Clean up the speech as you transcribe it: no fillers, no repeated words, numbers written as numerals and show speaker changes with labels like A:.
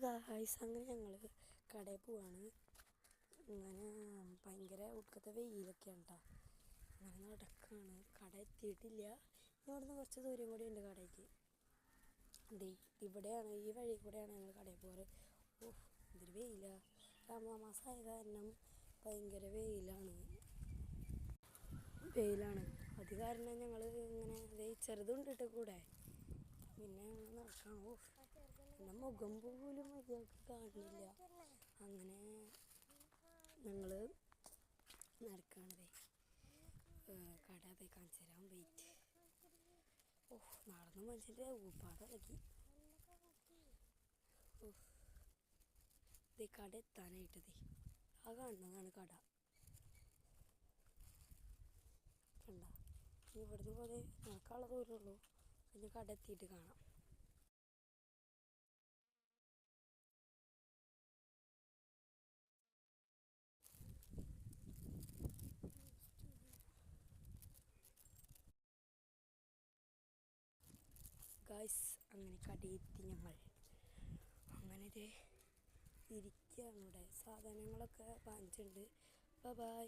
A: Guys അങ്ങനെ ഞങ്ങൾ കടയിൽ പോവാണ്. ഇങ്ങനെ ഭയങ്കര ഒടുക്കത്തെ വെയിലൊക്കെയാണ് കേട്ടോ. അങ്ങനെ നടക്കാണ്. കട എത്തിയിട്ടില്ല. ഇവിടുന്ന് കുറച്ച് ദൂരം കൂടി ഉണ്ട് കടയ്ക്ക്. ഇവിടെയാണ്, ഈ വഴി കൂടെയാണ് ഞങ്ങൾ കടയിൽ പോകാറ്. ഓഹ് എന്തൊരു വെയിലാണ്. റമദാൻ മാസമായ കാരണം ഭയങ്കര വെയിലാണ്. അത് കാരണം ഞങ്ങൾ ഇങ്ങനെ ചെറുതുണ്ട് കേട്ടോ കൂടെ. പിന്നെ നടക്കണം. ഓഹ് പിന്നെ മുഖം പോലും മര്യാദക്ക് കാണില്ല. അങ്ങനെ ഞങ്ങൾ നടക്കുകയാണതേ. കട അതേ കാണിച്ചു തരാൻ വെയിറ്റ്. ഓഹ് നടന്ന് മനുഷ്യൻ്റെ ഊപ്പാടിളക്കി. ഓഹ് ഇതേ കട എത്താനായിട്ടതേ ആ കാണുന്നതാണ് കട. കണ്ട ഇവിടുന്ന് പോലെ നടക്കാനുള്ള ദൂരമുള്ളൂ. പിന്നെ കട എത്തിയിട്ട് കാണാം. ഗായ്സ് അങ്ങനെ കടയെത്തി ഞങ്ങൾ. അങ്ങനെ ഇരിക്കുകയാണ് ഇവിടെ. സാധനങ്ങളൊക്കെ വാങ്ങിച്ചിട്ടുണ്ട്. ബൈ.